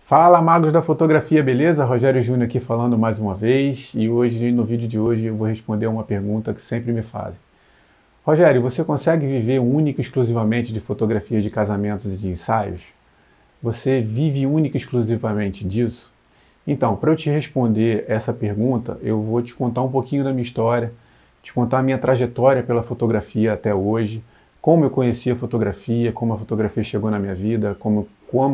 Fala, magos da fotografia, beleza? Rogério Júnior aqui falando mais uma vez e hoje, no vídeo de hoje, eu vou responder uma pergunta que sempre me fazem. Rogério, você consegue viver único e exclusivamente de fotografias de casamentos e de ensaios? Você vive único e exclusivamente disso? Então, para eu te responder essa pergunta, eu vou te contar um pouquinho da minha história, te contar a minha trajetória pela fotografia até hoje, como eu conheci a fotografia, como a fotografia chegou na minha vida, como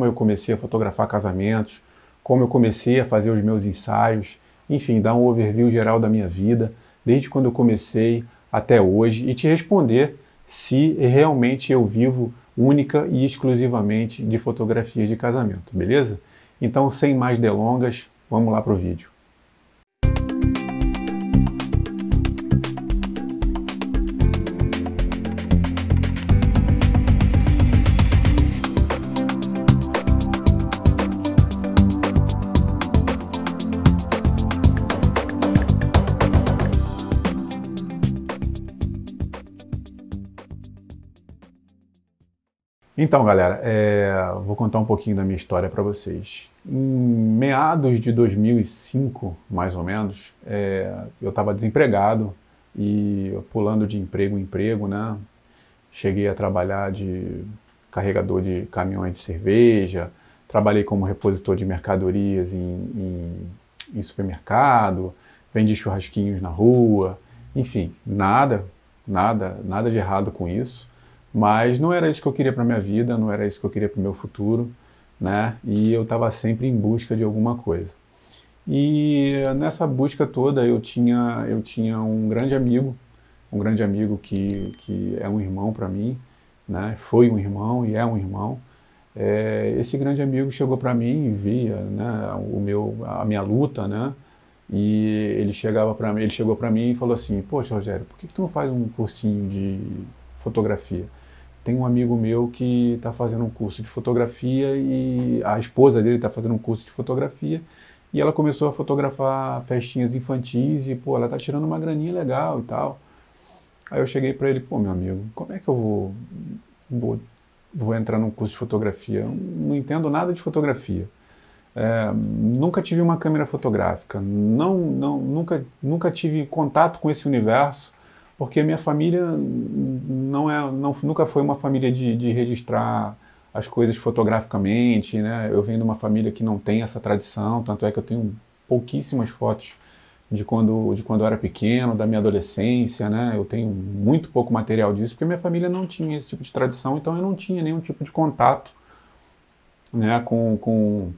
eu comecei a fotografar casamentos, como eu comecei a fazer os meus ensaios, enfim, dar um overview geral da minha vida, desde quando eu comecei até hoje, e te responder se realmente eu vivo única e exclusivamente de fotografias de casamento, beleza? Então, sem mais delongas, vamos lá para o vídeo. Então, galera, vou contar um pouquinho da minha história para vocês. Em meados de 2005, mais ou menos, eu estava desempregado e pulando de emprego em emprego, né? Cheguei a trabalhar de carregador de caminhões de cerveja, trabalhei como repositor de mercadorias em supermercado, vendi churrasquinhos na rua, enfim, nada de errado com isso. Mas não era isso que eu queria para minha vida, não era isso que eu queria para o meu futuro, né? E eu estava sempre em busca de alguma coisa. E nessa busca toda eu tinha um grande amigo que é um irmão para mim, né? Foi um irmão e é um irmão. Esse grande amigo chegou para mim e via, né, a minha luta, né? E ele chegou para mim e falou assim: "Poxa, Rogério, por que tu não faz um cursinho de fotografia? Tem um amigo meu que está fazendo um curso de fotografia e a esposa dele está fazendo um curso de fotografia e ela começou a fotografar festinhas infantis e, pô, ela tá tirando uma graninha legal e tal." Aí eu cheguei para ele: "Pô, meu amigo, como é que eu vou entrar num curso de fotografia? Eu não entendo nada de fotografia. Nunca tive uma câmera fotográfica, nunca tive contato com esse universo, porque minha família nunca foi uma família de registrar as coisas fotograficamente, né? Eu venho de uma família que não tem essa tradição, tanto é que eu tenho pouquíssimas fotos de quando eu era pequeno, da minha adolescência, né? Eu tenho muito pouco material disso, porque minha família não tinha esse tipo de tradição, então eu não tinha nenhum tipo de contato, né, com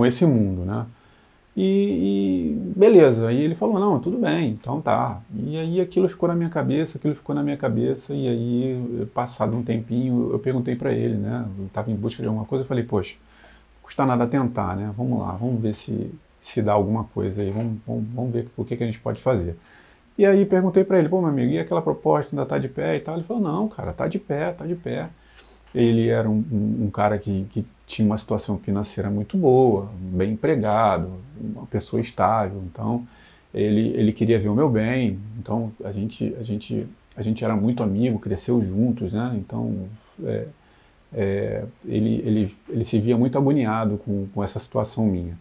esse mundo, né? E beleza, aí ele falou: "Não, tudo bem, então tá." E aí aquilo ficou na minha cabeça, e aí, passado um tempinho, eu perguntei para ele, né? Eu estava em busca de alguma coisa, eu falei: "Poxa, não custa nada tentar, né? Vamos lá, vamos ver se dá alguma coisa aí, vamos ver o que a gente pode fazer." E aí perguntei para ele: "Pô, meu amigo, e aquela proposta ainda tá de pé e tal?" Ele falou: "Não, cara, tá de pé, tá de pé." Ele era um cara que tinha uma situação financeira muito boa, bem empregado, uma pessoa estável, então ele queria ver o meu bem, então a gente era muito amigo, cresceu juntos, né? Então ele se via muito agoniado com essa situação minha.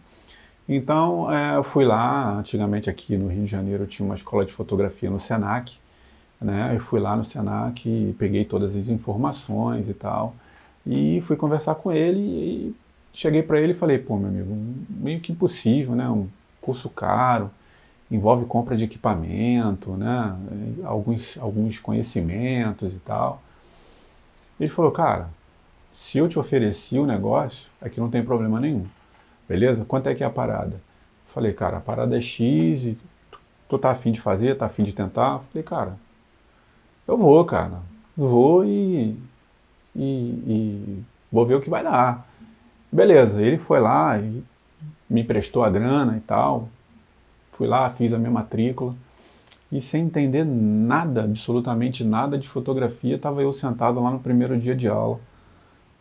Então eu fui lá. Antigamente aqui no Rio de Janeiro tinha uma escola de fotografia no Senac, né? Eu fui lá no Senac e peguei todas as informações e tal, e fui conversar com ele e cheguei para ele e falei: "Pô, meu amigo, meio que impossível, né? Um curso caro, envolve compra de equipamento, né? Alguns conhecimentos e tal." Ele falou: "Cara, se eu te ofereci o negócio, aqui não tem problema nenhum. Beleza? Quanto é que é a parada?" Eu falei: "Cara, a parada é X e tu tá afim de fazer, tá afim de tentar?" Eu falei: "Cara, eu vou, cara. Vou e vou ver o que vai dar." Beleza, ele foi lá e me emprestou a grana e tal. Fui lá, fiz a minha matrícula. E sem entender nada, absolutamente nada de fotografia, estava eu sentado lá no primeiro dia de aula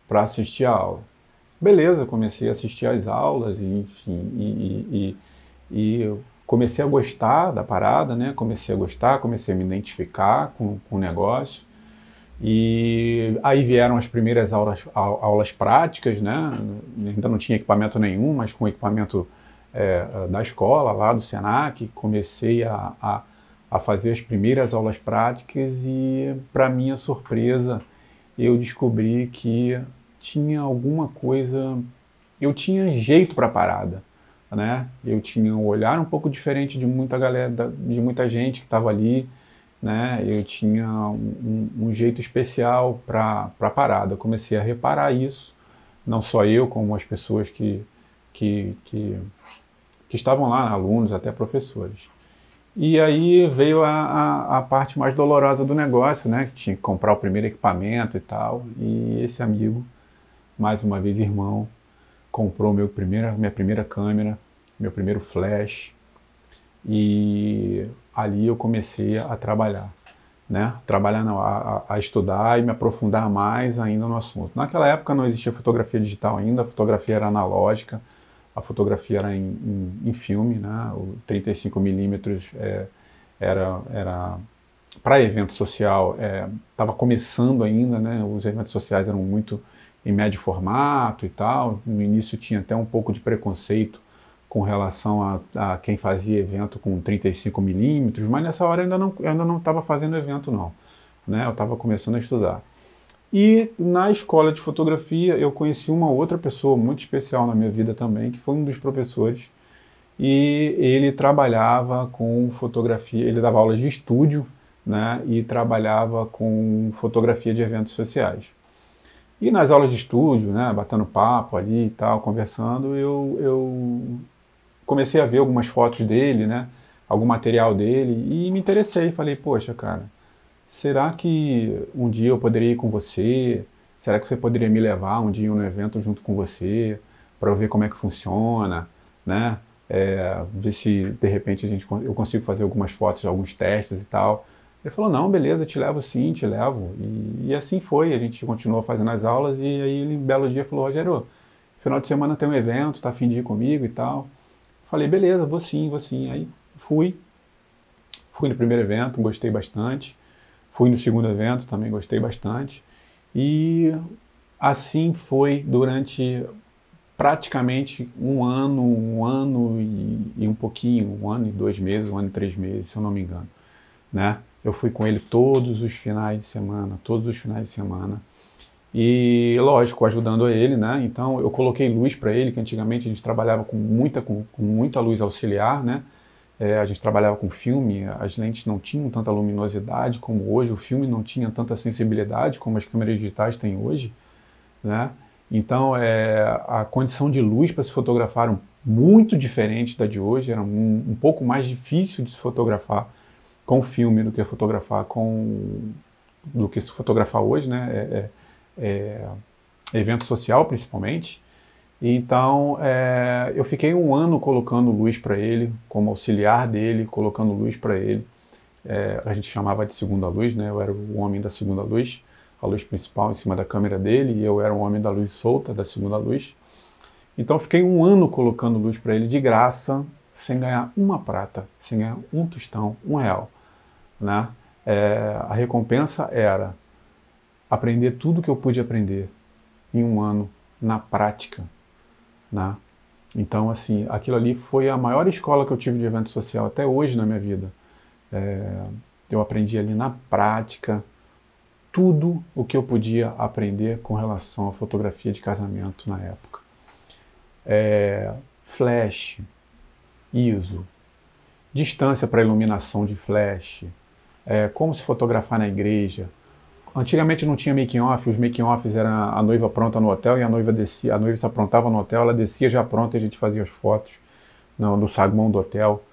para assistir a aula. Beleza, comecei a assistir às aulas e, enfim, e eu comecei a gostar da parada, né? Comecei a gostar, comecei a me identificar com o negócio. E aí vieram as primeiras aulas práticas, né? Ainda não tinha equipamento nenhum, mas com equipamento da escola, lá do Senac, comecei a fazer as primeiras aulas práticas e, para minha surpresa, eu descobri que tinha alguma coisa, eu tinha jeito para a parada, né? Eu tinha um olhar um pouco diferente de muita galera, de muita gente que estava ali, né? Eu tinha um jeito especial para a parada. Eu comecei a reparar isso, não só eu, como as pessoas que, que, que estavam lá, alunos, até professores. E aí veio a parte mais dolorosa do negócio, né? Que tinha que comprar o primeiro equipamento e tal. E esse amigo, mais uma vez irmão, comprou minha primeira câmera, meu primeiro flash. E ali eu comecei a trabalhar, né? Trabalhar não, a estudar e me aprofundar mais ainda no assunto. Naquela época não existia fotografia digital ainda, a fotografia era analógica, a fotografia era em filme, né? O 35mm era para evento social, estava começando ainda, né? Os eventos sociais eram muito em médio formato e tal. No início tinha até um pouco de preconceito com relação a quem fazia evento com 35mm, mas nessa hora eu ainda não estava fazendo evento não, né? Eu estava começando a estudar. E na escola de fotografia eu conheci uma outra pessoa muito especial na minha vida também, que foi um dos professores, e ele trabalhava com fotografia, ele dava aulas de estúdio, né, e trabalhava com fotografia de eventos sociais. E nas aulas de estúdio, né, batendo papo ali e tal, conversando, eu comecei a ver algumas fotos dele, né, algum material dele, e me interessei. Falei, poxa, cara, será que um dia eu poderia ir com você? Será que você poderia me levar um dia no evento junto com você, para eu ver como é que funciona, né? Ver se de repente eu consigo fazer algumas fotos, alguns testes e tal. Ele falou, não, beleza, te levo sim, te levo. E assim foi, a gente continuou fazendo as aulas e aí ele, um belo dia, falou, Rogério, final de semana tem um evento, tá a fim de ir comigo e tal. Falei, beleza, vou sim, vou sim. Aí fui no primeiro evento, gostei bastante. Fui no segundo evento, também gostei bastante. E assim foi durante praticamente um ano e um pouquinho, um ano e 2 meses, um ano e 3 meses, se eu não me engano, né? Eu fui com ele todos os finais de semana, todos os finais de semana. E, lógico, ajudando ele, né? Então, eu coloquei luz para ele, que antigamente a gente trabalhava com muita luz auxiliar, né? A gente trabalhava com filme, as lentes não tinham tanta luminosidade como hoje, o filme não tinha tanta sensibilidade como as câmeras digitais têm hoje, né? Então, a condição de luz para se fotografar era muito diferente da de hoje, era um pouco mais difícil de se fotografar com filme do que se fotografar hoje, né? Evento social, principalmente. Então, eu fiquei um ano colocando luz para ele, como auxiliar dele, colocando luz para ele. A gente chamava de segunda luz, né? Eu era o homem da segunda luz, a luz principal em cima da câmera dele, e eu era o homem da luz solta, da segunda luz. Então, eu fiquei um ano colocando luz para ele de graça, sem ganhar uma prata, sem ganhar um tostão, R$ 1, né? A recompensa era aprender tudo que eu pude aprender em um ano na prática, né? Então, assim, aquilo ali foi a maior escola que eu tive de evento social até hoje na minha vida. Eu aprendi ali na prática tudo o que eu podia aprender com relação à fotografia de casamento na época. Flash, ISO, distância para iluminação de flash, como se fotografar na igreja. Antigamente não tinha making-off, os making-offs eram a noiva pronta no hotel e a noiva descia, a noiva se aprontava no hotel, ela descia já pronta e a gente fazia as fotos no saguão do hotel.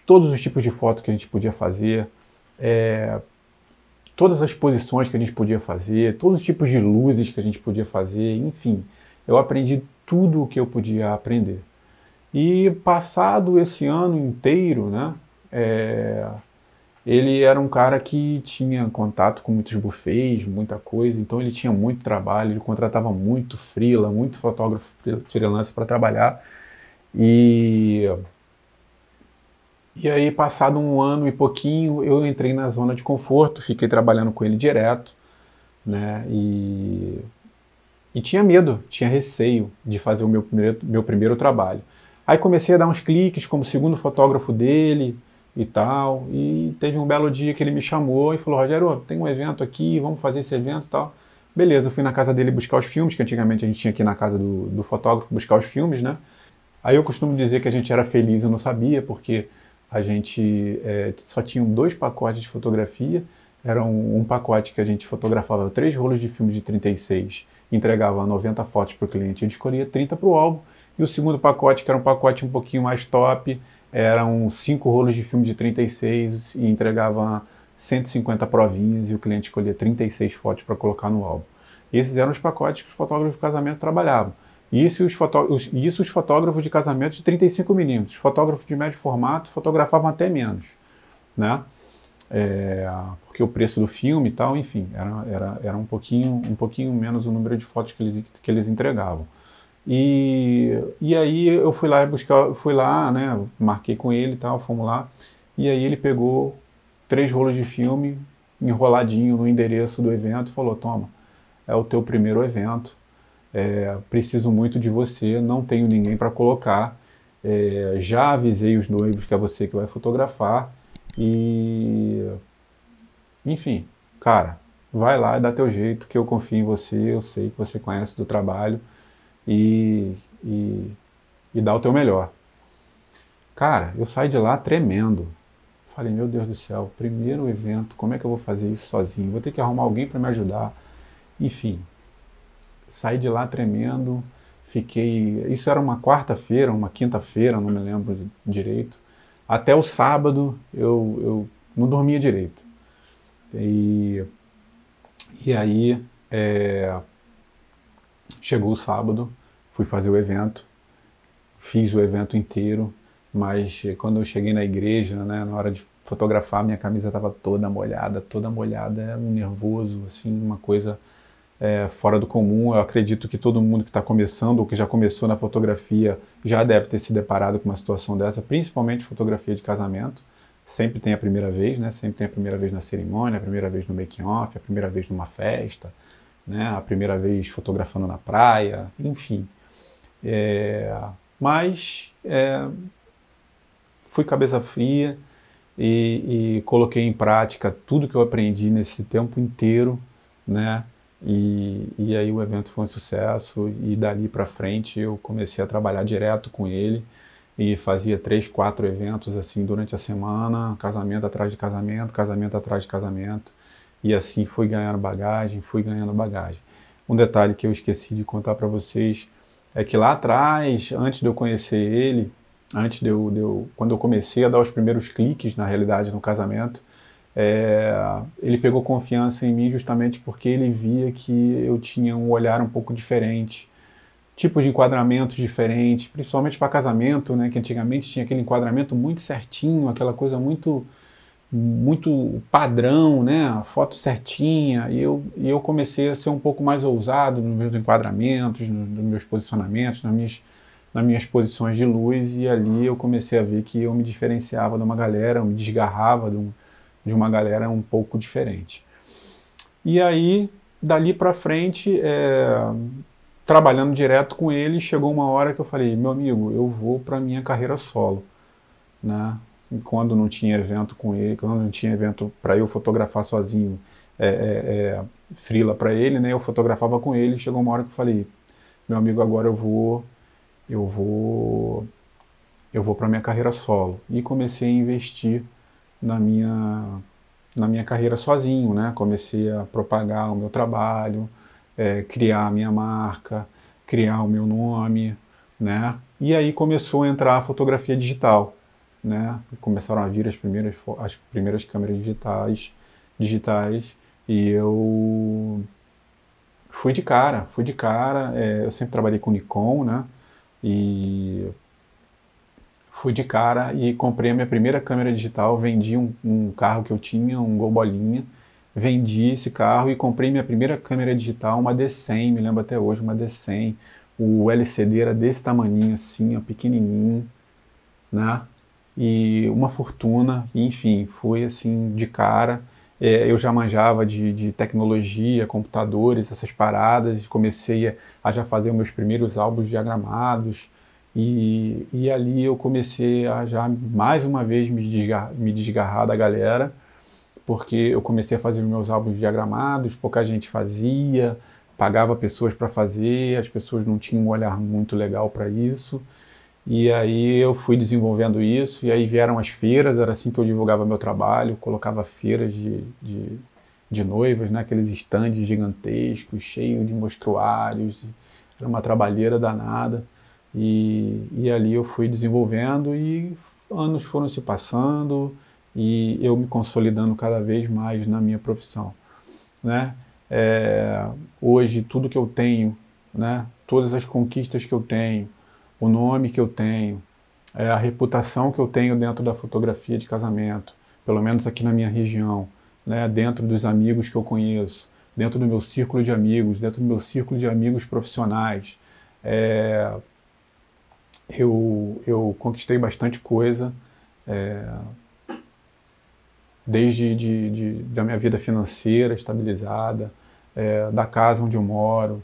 Todos os tipos de fotos que a gente podia fazer, todas as posições que a gente podia fazer, todos os tipos de luzes que a gente podia fazer, enfim, eu aprendi tudo o que eu podia aprender. E passado esse ano inteiro, né, ele era um cara que tinha contato com muitos buffets, muita coisa, então ele tinha muito trabalho, ele contratava muito freela, muito fotógrafo freelance para trabalhar. E aí, passado um ano e pouquinho, eu entrei na zona de conforto, fiquei trabalhando com ele direto, né? E tinha medo, tinha receio de fazer o meu primeiro trabalho. Aí comecei a dar uns cliques como segundo fotógrafo dele e tal, e teve um belo dia que ele me chamou e falou: Rogério, tem um evento aqui, vamos fazer esse evento e tal. Beleza, eu fui na casa dele buscar os filmes, que antigamente a gente tinha aqui na casa do fotógrafo buscar os filmes, né? Aí eu costumo dizer que a gente era feliz e não sabia, porque a gente só tinha 2 pacotes de fotografia. Era um pacote que a gente fotografava 3 rolos de filme de 36, entregava 90 fotos para o cliente, a gente escolhia 30 para o álbum. E o segundo pacote, que era um pacote um pouquinho mais top, eram 5 rolos de filme de 36 e entregava 150 provinhas e o cliente escolhia 36 fotos para colocar no álbum. Esses eram os pacotes que os fotógrafos de casamento trabalhavam. Isso os fotógrafos de casamento de 35mm. Os fotógrafos de médio formato fotografavam até menos, né? Porque o preço do filme e tal, enfim, era um pouquinho menos o número de fotos que eles entregavam. E aí eu fui lá né, marquei com ele e tal, fomos lá, e aí ele pegou 3 rolos de filme enroladinho no endereço do evento e falou: toma, é o teu primeiro evento, preciso muito de você, não tenho ninguém para colocar, já avisei os noivos que é você que vai fotografar, e enfim, cara, vai lá e dá teu jeito, que eu confio em você, eu sei que você conhece do trabalho, e, e, e dá o teu melhor. Cara, eu saí de lá tremendo. Falei: meu Deus do céu, primeiro evento, como é que eu vou fazer isso sozinho? Vou ter que arrumar alguém para me ajudar. Enfim, saí de lá tremendo, fiquei. Isso era uma quarta-feira, uma quinta-feira, não me lembro direito. Até o sábado eu não dormia direito. E, e aí chegou o sábado, fui fazer o evento, fiz o evento inteiro, mas quando eu cheguei na igreja, né, na hora de fotografar, minha camisa estava toda molhada, era um nervoso, assim, uma coisa fora do comum. Eu acredito que todo mundo que está começando ou que já começou na fotografia já deve ter se deparado com uma situação dessa, principalmente fotografia de casamento. Sempre tem a primeira vez, né? Sempre tem a primeira vez na cerimônia, a primeira vez no making-off, a primeira vez numa festa, né? A primeira vez fotografando na praia, enfim. Mas fui cabeça fria e coloquei em prática tudo que eu aprendi nesse tempo inteiro, né? E aí o evento foi um sucesso e dali para frente eu comecei a trabalhar direto com ele e fazia 3, 4 eventos assim durante a semana, casamento atrás de casamento, casamento atrás de casamento, e assim fui ganhando bagagem, fui ganhando bagagem. Um detalhe que eu esqueci de contar para vocês é que lá atrás, antes de eu conhecer ele, quando eu comecei a dar os primeiros cliques, na realidade, no casamento, ele pegou confiança em mim justamente porque ele via que eu tinha um olhar um pouco diferente, tipos de enquadramentos diferentes, principalmente para casamento, né, que antigamente tinha aquele enquadramento muito certinho, aquela coisa muito padrão, né, a foto certinha, e eu comecei a ser um pouco mais ousado nos meus enquadramentos, nos meus posicionamentos, nas minhas posições de luz, e ali eu comecei a ver que eu me diferenciava de uma galera, eu me desgarrava de uma galera um pouco diferente. E aí, dali para frente, trabalhando direto com ele, chegou uma hora que eu falei: meu amigo, eu vou para minha carreira solo, né? Quando não tinha evento com ele, quando não tinha evento para eu fotografar sozinho, frila para ele, né? Eu fotografava com ele. Chegou uma hora que eu falei: meu amigo, agora eu vou para minha carreira solo, e comecei a investir na minha carreira sozinho, né? Comecei a propagar o meu trabalho, criar a minha marca, criar o meu nome, né? E aí começou a entrar a fotografia digital, né? Começaram a vir as primeiras câmeras digitais, e eu fui de cara. Eu sempre trabalhei com Nikon, né? E fui de cara e comprei a minha primeira câmera digital, vendi um carro que eu tinha, um Gol Bolinha, vendi esse carro e comprei minha primeira câmera digital, uma D100, me lembro até hoje, uma D100, o LCD era desse tamaninho assim, ó, pequenininho, né? E uma fortuna, enfim, fui assim de cara, eu já manjava de tecnologia, computadores, essas paradas, comecei a já fazer os meus primeiros álbuns diagramados, e ali eu comecei a já mais uma vez me desgarrar da galera, porque eu comecei a fazer os meus álbuns diagramados, pouca gente fazia, pagava pessoas para fazer, as pessoas não tinham um olhar muito legal para isso. E aí eu fui desenvolvendo isso, e aí vieram as feiras, era assim que eu divulgava meu trabalho, colocava feiras de noivas, né, aqueles estandes gigantescos, cheios de mostruários, era uma trabalheira danada. E ali eu fui desenvolvendo e anos foram se passando e eu me consolidando cada vez mais na minha profissão, né? É, hoje tudo que eu tenho, né, todas as conquistas que eu tenho, o nome que eu tenho, a reputação que eu tenho dentro da fotografia de casamento, pelo menos aqui na minha região, né, dentro dos amigos que eu conheço, dentro do meu círculo de amigos, dentro do meu círculo de amigos profissionais. É, eu conquistei bastante coisa, desde da minha vida financeira estabilizada, da casa onde eu moro,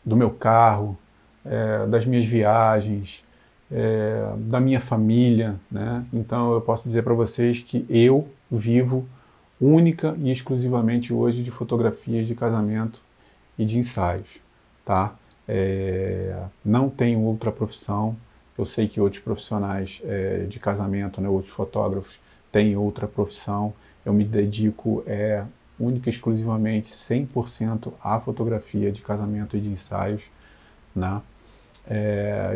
do meu carro, das minhas viagens, da minha família, né? Então eu posso dizer para vocês que eu vivo única e exclusivamente hoje de fotografias de casamento e de ensaios, tá? Não tenho outra profissão. Eu sei que outros profissionais de casamento, né, outros fotógrafos têm outra profissão. Eu me dedico única e exclusivamente 100% à fotografia de casamento e de ensaios, né?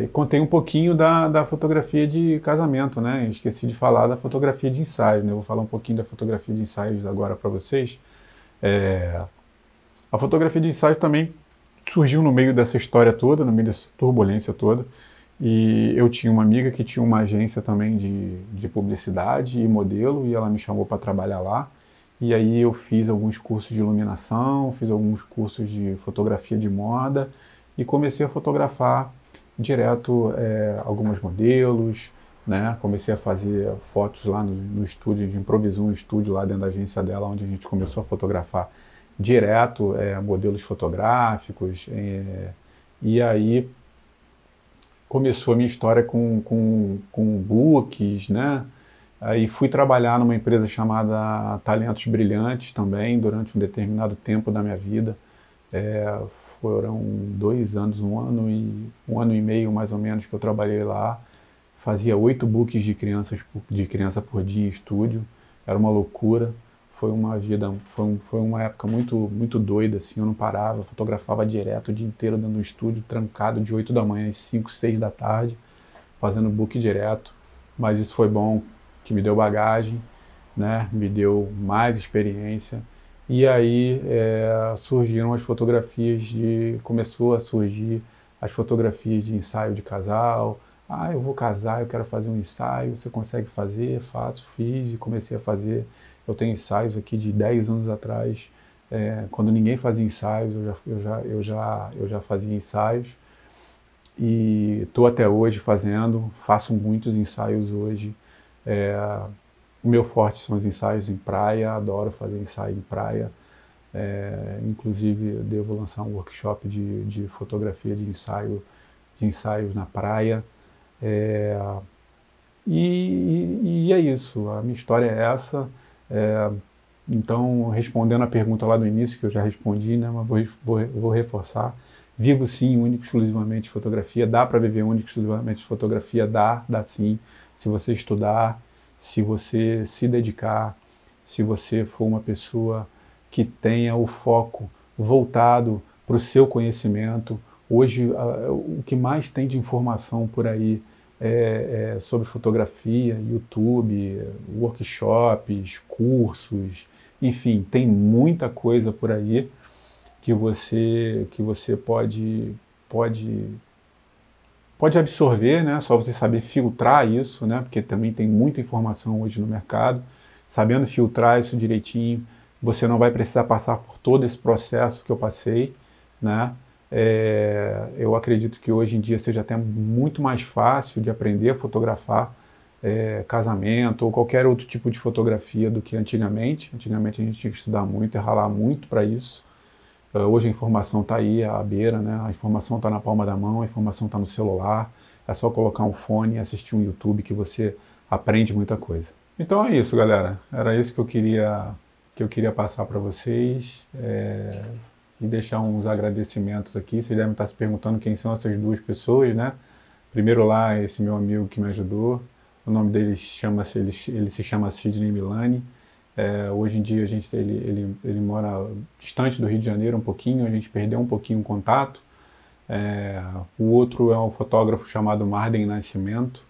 E contei um pouquinho da fotografia de casamento, né? Esqueci de falar da fotografia de ensaios, né? Eu vou falar um pouquinho da fotografia de ensaios agora para vocês. A fotografia de ensaio também surgiu no meio dessa história toda, no meio dessa turbulência toda. E eu tinha uma amiga que tinha uma agência também de publicidade e modelo, e ela me chamou para trabalhar lá. E aí eu fiz alguns cursos de iluminação, fiz alguns cursos de fotografia de moda e comecei a fotografar direto alguns modelos, né? Comecei a fazer fotos lá no estúdio, de improvisou um estúdio lá dentro da agência dela, onde a gente começou a fotografar direto modelos fotográficos. E aí começou a minha história com books, né? Aí fui trabalhar numa empresa chamada Talentos Brilhantes também, durante um determinado tempo da minha vida. Foram 2 anos, um ano e meio mais ou menos que eu trabalhei lá. Fazia 8 books de criança por dia em estúdio. Era uma loucura. Foi uma vida, foi uma época muito doida, assim, eu não parava, eu fotografava direto o dia inteiro dentro do estúdio, trancado de 8 da manhã às 5, 6 da tarde, fazendo book direto. Mas isso foi bom, que me deu bagagem, né? Me deu mais experiência. E aí surgiram as fotografias começou a surgir as fotografias de ensaio de casal. Ah, eu vou casar, eu quero fazer um ensaio, você consegue fazer? Faço, fiz e comecei a fazer. Eu tenho ensaios aqui de 10 anos atrás, quando ninguém fazia ensaios, eu já fazia ensaios. E estou até hoje fazendo, faço muitos ensaios hoje. O meu forte são os ensaios em praia, adoro fazer ensaio em praia. Inclusive, eu devo lançar um workshop de fotografia de ensaios na praia. E é isso, a minha história é essa. Então, respondendo a pergunta lá do início, que eu já respondi, né, mas vou reforçar. Vivo sim, único, exclusivamente de fotografia. Dá para viver único, exclusivamente de fotografia? Dá sim. Se você estudar, se você se dedicar, se você for uma pessoa que tenha o foco voltado para o seu conhecimento. Hoje, o que mais tem de informação por aí sobre fotografia, YouTube, workshops, cursos, enfim, tem muita coisa por aí que você pode absorver, né? Só você saber filtrar isso, né? Porque também tem muita informação hoje no mercado. Sabendo filtrar isso direitinho, você não vai precisar passar por todo esse processo que eu passei, né? Eu acredito que hoje em dia seja até muito mais fácil de aprender a fotografar, casamento ou qualquer outro tipo de fotografia do que antigamente. Antigamente a gente tinha que estudar muito e ralar muito para isso. Hoje a informação está aí à beira, né? A informação está na palma da mão, a informação está no celular. É só colocar um fone e assistir um YouTube que você aprende muita coisa. Então é isso, galera. Era isso que eu queria passar para vocês. E deixar uns agradecimentos aqui. Vocês devem estar se perguntando quem são essas duas pessoas, né? Primeiro lá, esse meu amigo que me ajudou. O nome dele ele se chama Sidney Milani. Hoje em dia ele mora distante do Rio de Janeiro um pouquinho, a gente perdeu um pouquinho o contato. O outro é um fotógrafo chamado Marden Nascimento,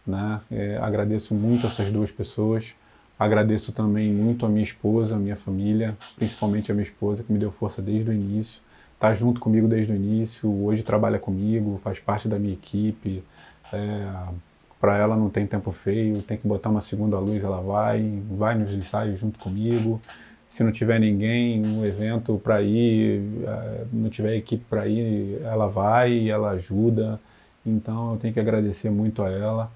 né? Agradeço muito essas duas pessoas. Agradeço também muito a minha esposa, a minha família, principalmente a minha esposa, que me deu força desde o início. Está junto comigo desde o início, hoje trabalha comigo, faz parte da minha equipe. Para ela não tem tempo feio, tem que botar uma segunda luz, ela vai nos ensaios junto comigo. Se não tiver ninguém no evento para ir, não tiver equipe para ir, ela vai e ela ajuda. Então eu tenho que agradecer muito a ela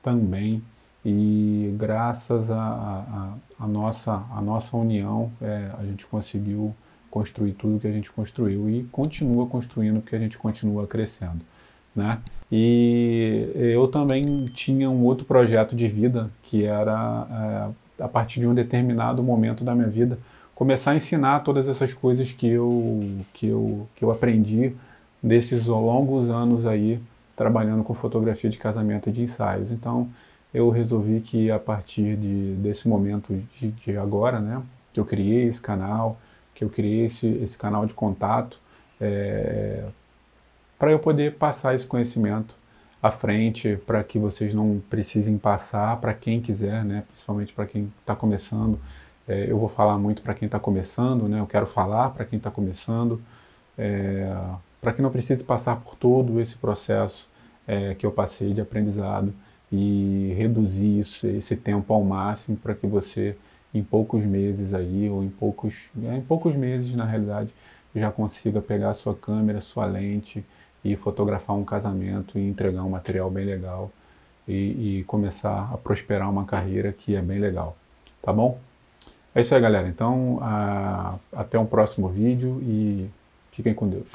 também. E graças à nossa união, a gente conseguiu construir tudo que a gente construiu e continua construindo porque a gente continua crescendo, né? E eu também tinha um outro projeto de vida que era, a partir de um determinado momento da minha vida, começar a ensinar todas essas coisas que eu aprendi desses longos anos aí trabalhando com fotografia de casamento e de ensaios. Então eu resolvi que a partir desse momento de agora, né, que eu criei esse canal, que eu criei esse canal de contato, para eu poder passar esse conhecimento à frente, para que vocês não precisem passar para quem quiser, né, principalmente para quem está começando. Eu vou falar muito para quem está começando, né, eu quero falar para quem está começando, para que não precise passar por todo esse processo que eu passei de aprendizado e reduzir esse tempo ao máximo para que você, em poucos meses aí, ou em poucos meses na realidade, já consiga pegar a sua câmera, sua lente e fotografar um casamento e entregar um material bem legal e começar a prosperar uma carreira que é bem legal, tá bom? É isso aí, galera. Então, até um próximo vídeo e fiquem com Deus.